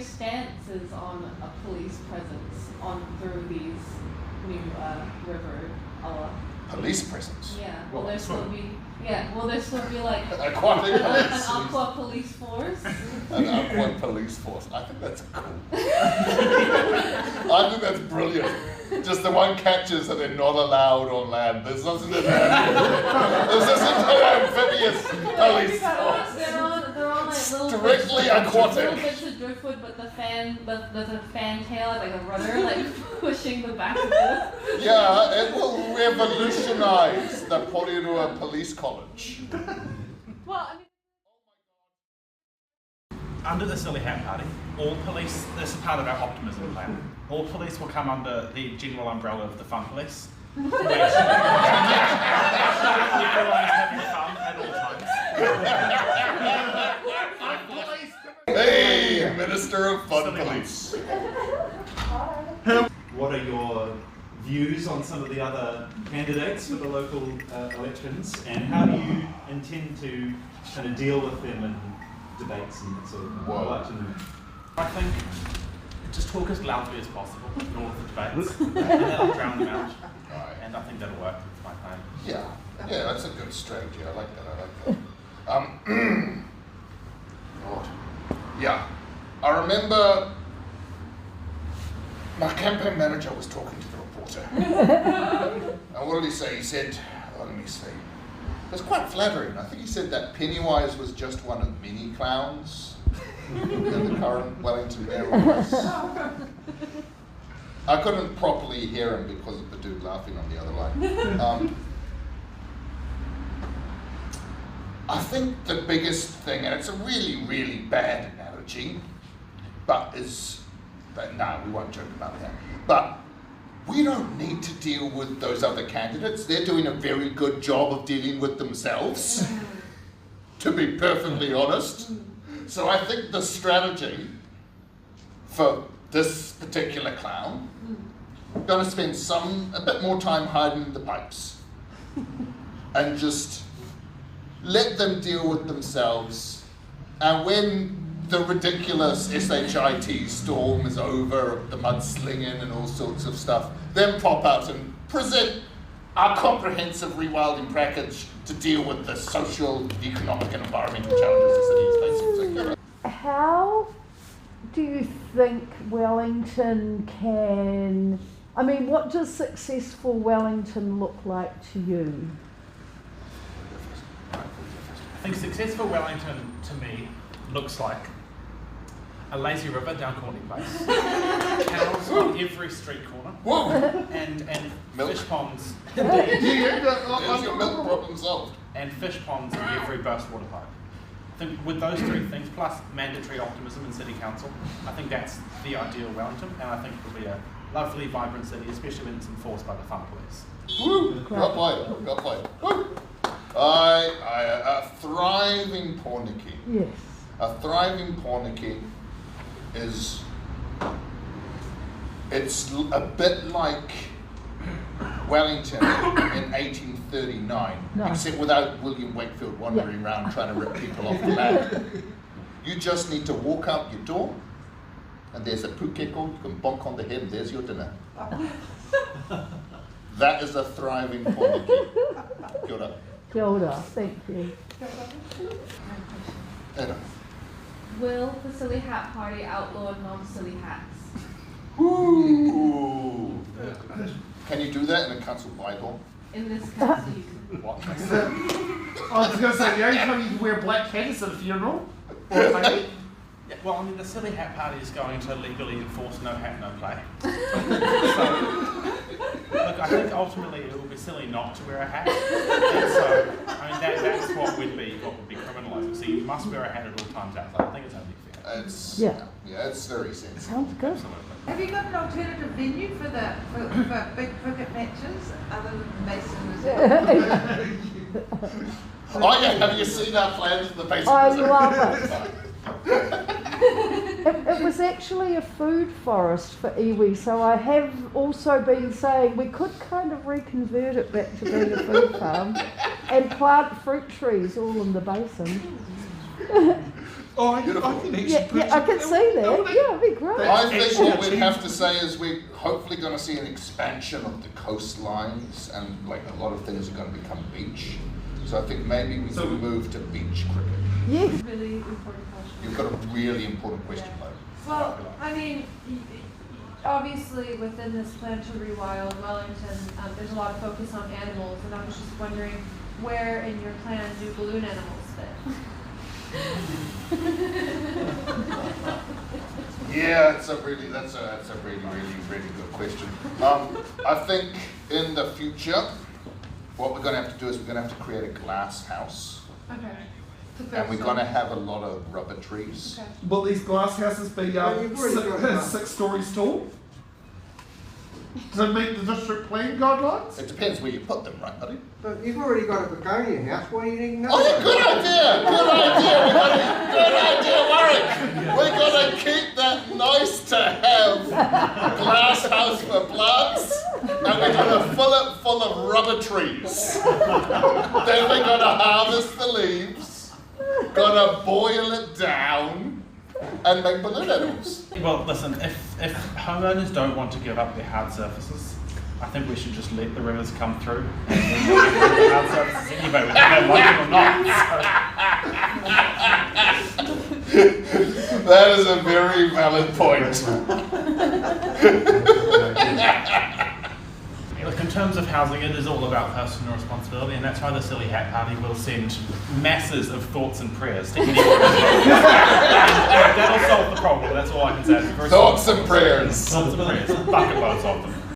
stances on a police presence through these new river? Police presence? Yeah. Will there still be? Yeah. Will there still be like aquatic police? An aqua police force? An aqua police force. I think that's cool. I think that's brilliant. Just the one catches and they're not allowed on land. There's nothing in there. There's just an amphibious police force. They're on like little strictly aquatic. Little bits of driftwood, but the fan tail like a rudder, like pushing the back of the. Yeah, it will revolutionize the Porirua Police College. Well, I mean. Under the Silly Hat Party, all police, this is part of our optimism plan, all police will come under the general umbrella of the fun police. Make sure everyone's having fun at all times. Hey, Minister of Fun Police. What are your views on some of the other candidates for the local elections, and how do you intend to kind of deal with them in debates and that sort of thing? I think just talk as loudly as possible in all of the debates, and that'll drown them out. Right. And I think that'll work. It's my plan. Yeah, that's a good strategy. I like that. God. Yeah, I remember my campaign manager was talking to the reporter. And what did he say? He said, let me see. It was quite flattering. I think he said that Pennywise was just one of many clowns in the current Wellington mayoral race. I couldn't properly hear him because of the dude laughing on the other line. I think the biggest thing, and it's a really, really bad analogy, but no, we won't joke about that. But we don't need to deal with those other candidates. They're doing a very good job of dealing with themselves, to be perfectly honest. So I think the strategy for this particular clown, I'm going to spend a bit more time hiding the pipes and just let them deal with themselves. And when the ridiculous SHIT storm is over, the mudslinging and all sorts of stuff, then pop out and present our comprehensive rewilding package to deal with the social, economic and environmental challenges the city is facing. How do you think Wellington can, what does successful Wellington look like to you? I think successful Wellington, to me, looks like a lazy river down Courtney Place, canals on every street corner, Whoa. and Milk. fish ponds. There's your milk problem solved. And fish ponds in every burst water pipe. I think with those three things, plus mandatory optimism in City Council, I think that's the ideal Wellington, and I think it'll be a lovely, vibrant city, especially when it's enforced by the fun police. Woo! Got played. Woo! A thriving Pornicky. Yes. A thriving Pornicky it's a bit like Wellington in 1839, except without William Wakefield wandering around trying to rip people off the land. You just need to walk out your door, and there's a pukeko, you can bonk on the head, and there's your dinner. That is a thriving Pornicky. Kia ora. Kia ora, thank you. Will the Silly Hat Party outlaw non-silly hats? Ooh. Can you do that in a council bylaw? In this council, you can. What? I was going to say, the only time you can wear a black hat is at a funeral. Yeah, well, the Silly Hat Party is going to legally enforce no hat, no play. Look, I think ultimately it will be silly not to wear a hat. And so, that's what would be criminalised. So you must wear a hat at all times outside. I think it's only fair. It's very sensible. Sounds good. Absolutely. Have you got an alternative venue for big cricket matches other than Mason Reserve? Oh yeah, have you seen our plans for the basic I reserve? love it. It was actually a food forest for iwi, so I have also been saying we could kind of reconvert it back to being a food farm and plant fruit trees all in the basin. Oh, I Beautiful. can actually Yeah, picture I can see that. would Yeah, it'd be great. I think Actually what we'd achieve- have to say is we're hopefully going to see an expansion of the coastlines, and like a lot of things are going to become beach. So I think maybe we So can move to beach cricket. Yes. Really important question. You've got a really important question, Yeah. Laurie. Well, I mean, obviously within this plan to rewild Wellington, there's a lot of focus on animals, and I was just wondering where in your plan do balloon animals fit? Yeah, that's a really good question. I think in the future, what we're going to have to do is we're going to have to create a glass house, Okay. and we're going to have a lot of rubber trees. Okay. Will these glass houses be you've already got one. 6 stories tall? To meet the district plan guidelines? It depends where you put them, right, buddy? But you've already got a begonia house, why do you need another? Oh, yeah, good idea! Good idea, Warwick! We're going to keep that nice to have glass house for plants, and we're going to fill it full of rubber trees. Then we're going to harvest the leaves, going to boil it down, and make balloon animals. Well, listen, if homeowners don't want to give up their hard surfaces, I think we should just let the rivers come through and then we'll give them the hard surfaces anyway, whether they like it or not. That is a very valid point. Look, in terms of housing, it is all about personal responsibility, and that's why the Silly Hat Party will send masses of thoughts and prayers to anyone. That'll solve the problem, that's all I can say. It's very Thoughts simple. and prayers. Thoughts and prayers, bucket loads of them.